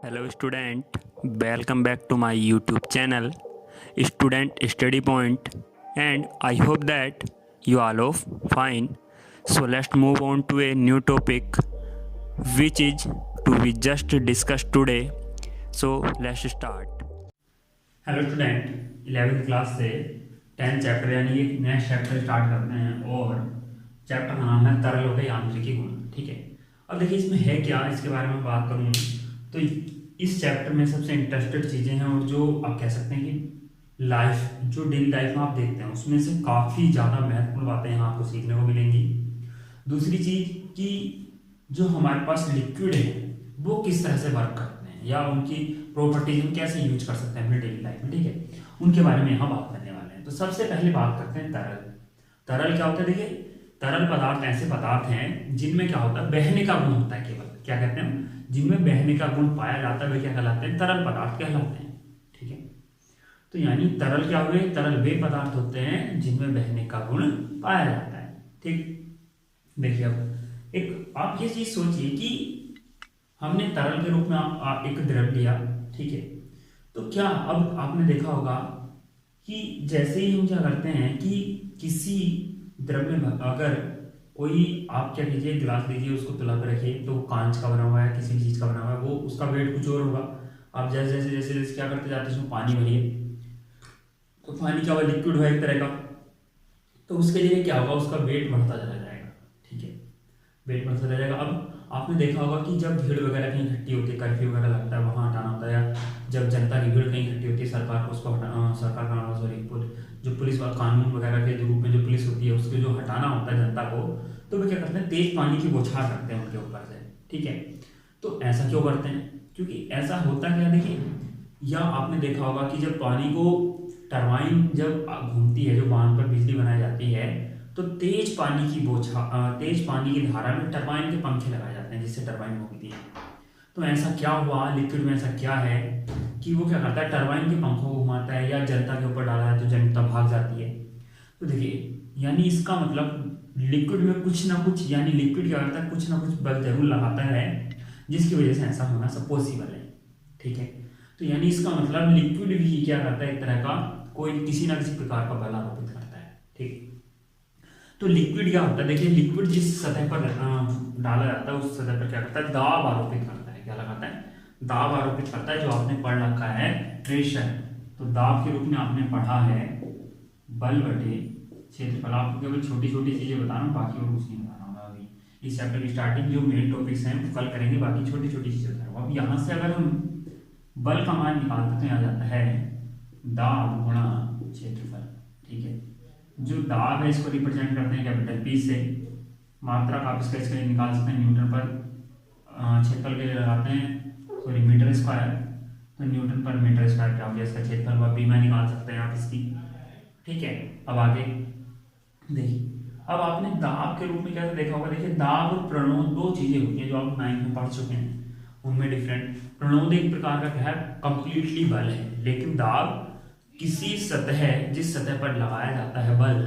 Hello student, welcome back to my YouTube channel Student Study Point, and I hope that you all are fine. So let's move on to a new topic which is to be just discussed today. So let's start. Hello student, 11th class से 10th chapter यानी एक नया chapter start करते हैं और chapter का नाम है तरलों के यांत्रिकी गुण। ठीक है, अब देखिए इसमें है क्या, इसके बारे में बात करूँ तो इस चैप्टर में सबसे इंटरेस्टेड चीज़ें हैं और जो आप कह सकते हैं कि लाइफ जो डेली लाइफ में आप देखते हैं उसमें से काफ़ी ज़्यादा महत्वपूर्ण बातें यहाँ आपको सीखने को मिलेंगी। दूसरी चीज़ कि जो हमारे पास लिक्विड है वो किस तरह से वर्क करते हैं या उनकी प्रॉपर्टीज हम कैसे यूज कर सकते हैं अपने डेली लाइफ में। ठीक है, उनके बारे में यहाँ बात करने वाले हैं। तो सबसे पहले बात करते हैं तरल। तरल क्या होता है? देखिए, तरल पदार्थ ऐसे पदार्थ हैं जिनमें क्या होता है, बहने का गुण होता है। केवल क्या कहते हैं, जिनमें बहने का गुण पाया जाता है वे क्या कहलाते हैं? तरल पदार्थ कहलाते हैं। ठीक है, तो यानी तरल क्या हुए? तरल वे पदार्थ होते हैं जिनमें बहने का गुण पाया जाता है। ठीक, देखिए अब एक आप ये चीज सोचिए कि हमने तरल के रूप में एक द्रव लिया। ठीक है, तो क्या अब आपने देखा होगा कि जैसे ही हम क्या करते हैं कि किसी द्रव में अगर कोई आप क्या कीजिए, गिलास लीजिए, उसको तुला पे रखिए, तो कांच का बना हुआ है, किसी भी चीज का बना हुआ है, वो उसका वेट कुछ और होगा। आप जैसे जैसे जैसे जैसे क्या करते जाते हैं उसमें पानी भरिए, तो पानी क्या हुआ? लिक्विड हुआ एक तरह का, तो उसके लिए क्या होगा? उसका वेट बढ़ता चला जाएगा। ठीक है, वेट बढ़ता चला जाएगा। अब आपने देखा होगा कि जब भीड़ वगैरह कहीं इकट्ठी होती है, कर्फ्यू वगैरह लगता है, वहां हटाना होता है, या जब जनता की भीड़ कहीं इकट्ठी होती है, सरकार को उसको सरकार का सॉरी जो पुलिस कानून वगैरह के रूप में जो पुलिस होती है उसको जो हटाना होता है जनता को, तो वे क्या करते हैं? तेज पानी की बौछार करते हैं उनके ऊपर से। ठीक है, तो ऐसा क्यों करते हैं? क्योंकि ऐसा होता क्या, देखिए, या आपने देखा होगा कि जब पानी को टरबाइन जब घूमती है, जो बांध पर बिजली बनाई जाती है, तो तेज पानी की तेज पानी की धारा में टरबाइन के पंखे लगाए जाते हैं जिससे टरबाइन घूमती है। तो ऐसा क्या हुआ, लिक्विड में ऐसा क्या है कि वो क्या करता है? टरबाइन के पंखों को घुमाता है, या जनता के ऊपर डाला है तो जनता भाग जाती है। तो देखिए, यानी इसका मतलब लिक्विड में कुछ ना कुछ, यानी लिक्विड क्या करता है? कुछ ना कुछ बल जरूर लगाता है जिसकी वजह से ऐसा होना सब पॉसिबल है। ठीक है, तो यानी इसका मतलब लिक्विड भी क्या करता है? एक तरह का कोई किसी ना किसी प्रकार का बल आरोपित करता है। ठीक, तो लिक्विड क्या होता है? देखिए, लिक्विड जिस सतह पर डाला जाता है उस सतह पर क्या करता है? दाब आरोपित करता है। क्या लगाता है? दाब आरोपित करता है। जो आपने पढ़ रखा है प्रेशर, तो दाब के रूप में आपने पढ़ा है बल बटे क्षेत्रफल। आपको केवल छोटी छोटी चीजें बता रहा हूँ, बाकी और कुछ नहीं बता रहा हूँ मैं अभी। इस चैप्टर की स्टार्टिंग जो मेन टॉपिक्स हैं वो कल करेंगे, बाकी छोटी छोटी चीजें बता रहा हूँ। अब यहाँ से अगर हम बल का मान निकालते हैं, आ जाता है दाब गुणा क्षेत्रफल। ठीक है, जो दाब है इसको रिप्रेजेंट करते हैं कैपिटल पी से। मात्रा का आप इसका इसके निकाल सकते हैं न्यूटन पर, क्षेत्रफल के लिए लगाते हैं सॉरी मीटर स्क्वायर, तो न्यूटन पर मीटर स्क्वायर क्या हो गया इसका क्षेत्रफल, वह बी में निकाल सकते हैं आप इसकी। ठीक है, अब आगे देखिए, अब आपने दाब के रूप में कैसे देखा होगा? देखिए, दाब और प्रणोद दो चीजें होती हैं जो आप 9th में पढ़ चुके हैं, उनमें डिफरेंट। प्रणोद एक प्रकार का क्या है? कंप्लीटली बल है, लेकिन दाब किसी सतह, जिस सतह पर लगाया जाता है बल,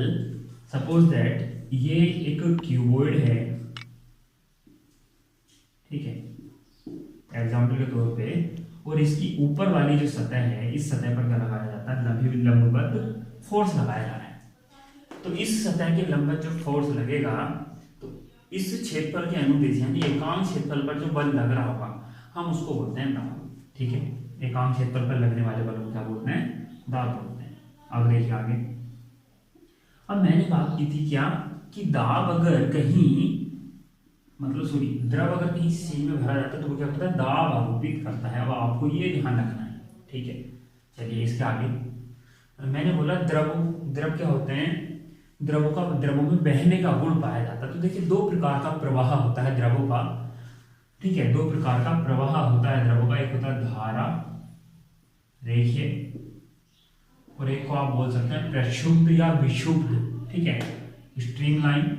सपोज दैट ये एक क्यूबॉइड है। ठीक है, एग्जाम्पल के तौर पे, और इसकी ऊपर वाली जो सतह है, इस सतह पर क्या लगाया जाता है? लंबवत फोर्स लगाया जा रहा है। तो इस सतह के लंबवत जो फोर्स लगेगा, तो इस क्षेत्रफल के अनुदिश यानी एकांक क्षेत्रफल पर जो बल लग रहा होगा, हम उसको बोलते हैं दाब। ठीक है, एकांक क्षेत्रफल पर लगने वाले बल को क्या बोलते हैं? दाब बोलते हैं। अब देखिए आगे, अब मैंने बात की थी क्या कि दाब अगर कहीं मतलब सॉरी द्रव अगर कहीं सी में भरा जाता है तो वो क्या करता है? दाब आरोपित करता है। अब आपको ये ध्यान रखना है। ठीक है, चलिए इसके आगे मैंने बोला द्रव क्या होते हैं? द्रवों में बहने का गुण पाया जाता है। तो देखिए, दो प्रकार का प्रवाह होता है द्रवों का। ठीक है, दो प्रकार का प्रवाह होता है द्रवों का, एक होता है धारा रेखीय, और एक को आप बोल सकते हैं प्रक्षुब्ध या विक्षुब्ध। ठीक है, स्ट्रीमलाइन,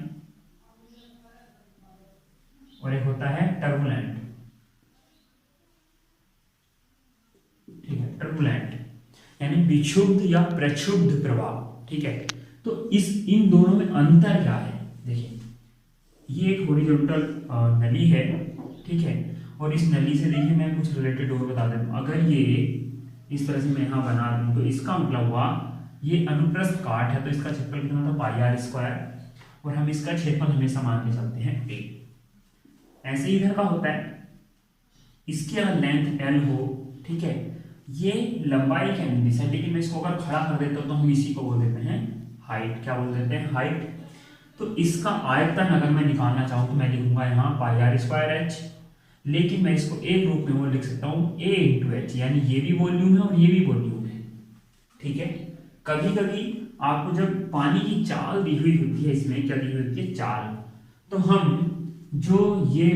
और एक होता है टर्बुलेंट। ठीक है, टर्बुलेंट यानी विक्षुब्ध या प्रक्षुब्ध प्रवाह। ठीक है, तो इन दोनों में अंतर क्या है? देखिए, ये एक हॉरिजॉन्टल नली है। ठीक है, और इस नली से देखिए मैं कुछ रिलेटेड और बता देता हूँ। अगर ये इस तरह से मैं यहाँ बना दूँ तो इसका मतलब हुआ ये अनुप्रस्थ काट है, तो इसका क्षेत्रफल कितना था पाई आर स्क्वायर, और हम इसका क्षेत्रफल हमेशा मान के चलते हैं a। ऐसे ही इधर का होता है, इसकी अगर लेंथ l हो, ठीक है, ये लंबाई क्या नहीं दिशा, लेकिन मैं इसको अगर खड़ा कर देता हूँ तो हम इसी को बोल देते हैं हाइट। क्या बोल देते हैं? हाइट। तो इसका आयतन अगर मैं निकालना चाहूँ तो मैं लिखूंगा यहाँ पाई आर स्क्वायर एच, लेकिन मैं इसको एक रूप में वो लिख सकता हूँ a इंटू एच, यानी ये भी वॉल्यूम है और ये भी वॉल्यूम है, ठीक है। कभी कभी आपको जब पानी की चाल दी हुई होती है, इसमें क्या दी हुई होती है? चाल, तो हम जो ये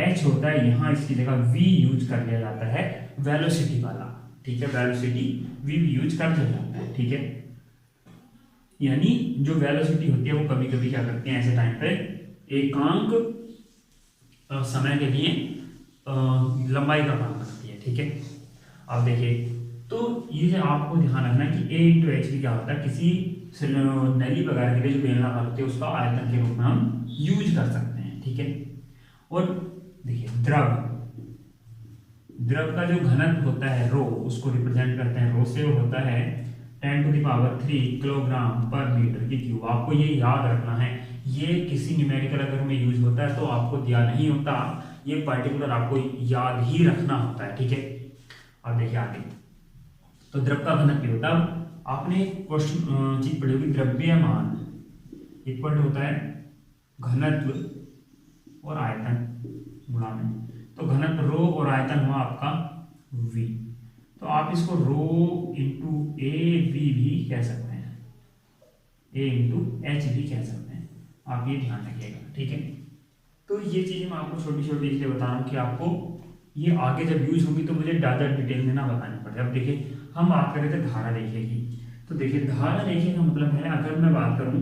एच होता है यहाँ इसकी जगह v यूज कर लिया जाता है वेलोसिटी वाला, ठीक है, वेलोसिटी v यूज कर लिया जाता है, ठीक है। यानी जो वेलोसिटी होती है वो कभी कभी क्या करते हैं ऐसे टाइम पे एकांक समय के लिए लंबाई का काम करती है, ठीक है। अब देखिए, तो ये जो आपको ध्यान रखना है कि a इंटू एच भी क्या होता है, किसी नली वगैरह के लिए जो बेलनाकार होती है उसका आयतन के रूप में हम यूज कर सकते हैं, ठीक है। और देखिए द्रव का जो घनत्व होता है रो, उसको रिप्रेजेंट करते हैं रो से, वो होता है 10⁻³ किलोग्राम पर मीटर की क्यूब। आपको ये याद रखना है, ये किसी न्यूमेरिकल अगर में यूज होता है तो आपको दिया नहीं होता, ये पर्टिकुलर आपको याद ही रखना होता है, ठीक है। अब देखिए आगे, तो द्रव का घनत्व होता है, आपने क्वेश्चन चीज पढ़ी होगी, द्रव्यमान इक्वल होता है घनत्व और आयतन गुणा में, तो घनत्व रो और आयतन हुआ आपका v, तो आप इसको रो इंटू ए वी भी कह सकते हैं, a इंटू एच भी कह सकते हैं, आप ये ध्यान रखिएगा, ठीक है। तो ये चीजें मैं आपको छोटी छोटी इसलिए बता रहा हूँ कि आपको ये आगे जब यूज होगी तो मुझे ज़्यादा डिटेल में ना बतानी पड़े। अब देखिए हम बात कर रहे थे धारा रेखे की, तो देखिए धारा रेखे का मतलब है, अगर मैं बात करूं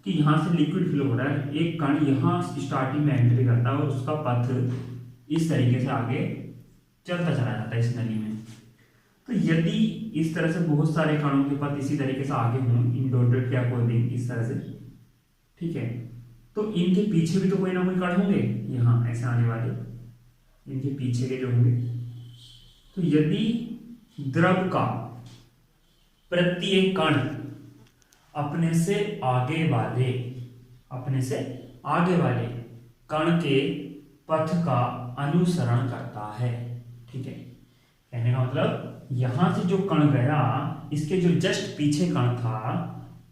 कि यहाँ से लिक्विड फ्लो हो रहा है, एक कण यहाँ स्टार्टिंग में एंट्री करता है और उसका पथ इस तरीके से आगे चलता चला जाता है इस नली में। तो यदि इस तरह से बहुत सारे कणों के पथ इसी तरीके से आगे हों, इन डॉटेड क्या कोई इस तरह से, ठीक है, तो इनके पीछे भी तो कोई ना कोई कण होंगे यहाँ ऐसे आने वाले, इनके पीछे के जो होंगे। तो यदि द्रव का प्रत्येक कण अपने से आगे वाले कण के पथ का अनुसरण करता है, ठीक है। कहने का मतलब यहां से जो कण गया, इसके जो जस्ट पीछे कण था,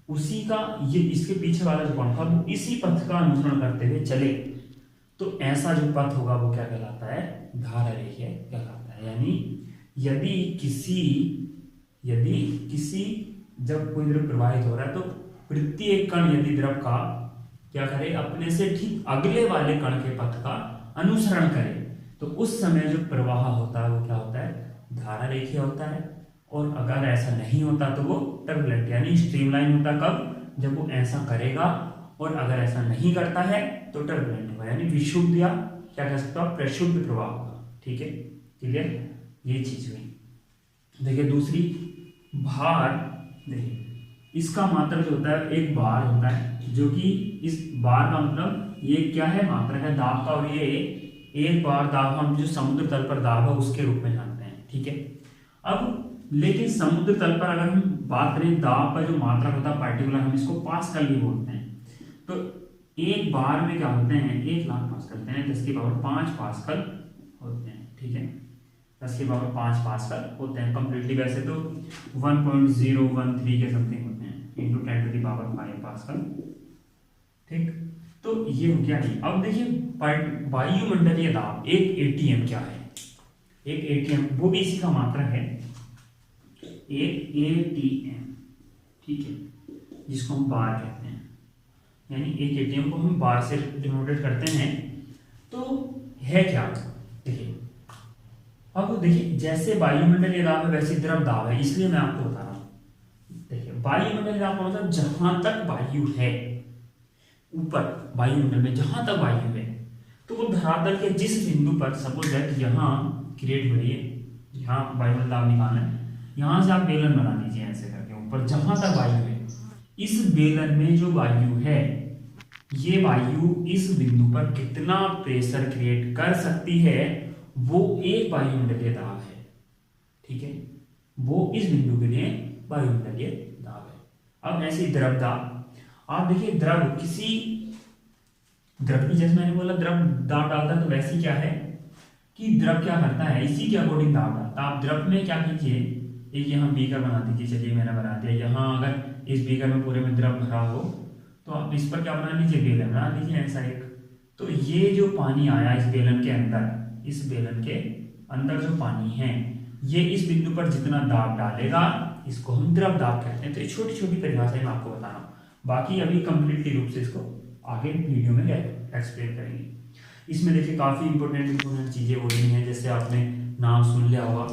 उसी का ये इसके पीछे वाला जो कण था वो इसी पथ का अनुसरण करते हुए चले, तो ऐसा जो पथ होगा वो क्या कहलाता है? धारा रेखीय कहलाता है। यानी यदि किसी जब कोई द्रव प्रवाहित हो रहा है तो प्रत्येक कण यदि द्रव का क्या करे, अपने से ठीक अगले वाले कण के पथ का अनुसरण करे, तो उस समय जो प्रवाह होता है वो क्या होता है? धारा रेखीय होता है। और अगर ऐसा नहीं होता तो वो टर्बुलेंट यानी स्ट्रीमलाइन होता। कब? जब वो ऐसा करेगा, और अगर ऐसा नहीं करता है तो टर्बुलेंट होगा, यानी विशुद्ध या क्या कह सकते हो, प्रशुद्ध प्रवाह होगा, ठीक है। क्लियर? ये चीज हुई। देखिए दूसरी भार, देखिए इसका मात्रक जो होता है एक बार होता है, जो कि इस बार का मतलब ये क्या है? मात्रक है दाब का, और ये एक बार दाब हम जो समुद्र तल पर दाब है उसके रूप में जानते हैं, ठीक है। अब लेकिन समुद्र तल पर अगर हम बात करें दाब का जो मात्रक होता है पार्टिकुलर, हम इसको पास्कल भी बोलते हैं। तो एक बार में क्या होते हैं? 1,00,000 पास्कल होते हैं, 10⁵ पास्कल होते हैं, ठीक है। 10⁵ पास्कल होते हैं कम्प्लीटली। वैसे तो 1.013 के समथिंग होते हैं, इंटू 10⁵ पास्कल, ठीक। तो ये हो गया नहीं। अब देखिए वायुमंडलीय दाब, एक एटीएम क्या है? एक एटीएम वो भी इसी का मात्रक है, एक एटीएम, ठीक है, जिसको हम बार कहते हैं। यानी एक एटीएम को हम बार से डिनोटेट करते हैं। तो है क्या? देखिए अब देखिए जैसे वायुमंडलीय दाब है वैसे द्रव दाब है, इसलिए मैं आपको बता रहा हूं। देखिए वायुमंडलीय दाब का मतलब जहां तक वायु है, ऊपर वायुमंडल में जहां तक वायु है, तो वो धरातल के जिस बिंदु पर, सपोज दैट यहाँ क्रिएट हो रही है, यहाँ वायुमंडल दाब निकालना है, यहां से आप बेलन बना दीजिए ऐसे करके ऊपर, जहां तक वायु है, इस बेलन में जो वायु है, ये वायु इस बिंदु पर कितना प्रेशर क्रिएट कर सकती है, वो एक वायुमंडलीय दाब है। ठीक है, वो इस बिंदु के लिए वायुमंडलीय दाब है। अब ऐसे द्रव दाब, आप देखिए द्रव किसी द्रव की, जैसे मैंने बोला द्रव दाब डालता है, तो वैसे क्या है कि द्रव क्या करता है, इसी के अकॉर्डिंग दाब डालता है। आप द्रव में क्या कीजिए, एक यहाँ बीकर बना दीजिए, चलिए मैंने बना दिया। यहाँ अगर इस बीकर में पूरे में द्रव भरा हो तो आप इस पर क्या बना लीजिए, बेलन बना लीजिए ऐसा एक। तो ये जो पानी आया इस बेलन के अंदर, इस बेलन के अंदर जो पानी है, ये इस बिंदु पर जितना दाब डालेगा इसको हम द्रव दाब कहते हैं। तो ये छोटी छोटी परिभाषाएं मैं आपको बता रहा हूँ, बाकी अभी कंप्लीटली रूप से इसको आगे वीडियो में एक्सप्लेन करेंगे। इसमें देखिए काफ़ी इंपॉर्टेंट चीज़ें हो रही हैं, जैसे आपने नाम सुन लिया होगा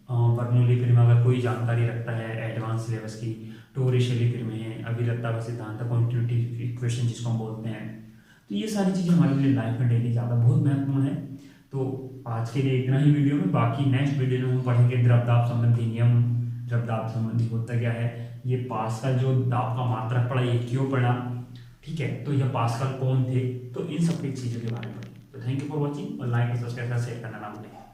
बर्नौली फिल्म, अगर कोई जानकारी रखता है एडवांस सिलेबस की, टोरिशेली फिल्में हैं, अभिलता का सिद्धांत, कॉन्टिन्यूटी इक्वेशन जिसको हम बोलते हैं। तो ये सारी चीज़ें हमारे लिए लाइफ में डेली ज़्यादा बहुत महत्वपूर्ण है। तो आज के लिए इतना ही वीडियो में, बाकी नेक्स्ट वीडियो में हम पढ़ेंगे द्रव दाब संबंधी नियम, द्रव दाब संबंधी होता क्या है, ये पास्कल जो दाब का मात्रक पड़ा ये क्यों पड़ा, ठीक है, तो ये पास्कल कौन थे, तो इन सब की चीज़ों के बारे में। तो थैंक यू फॉर वॉचिंग, और लाइक और सब्सक्राइब शेयर करना ना भूलें।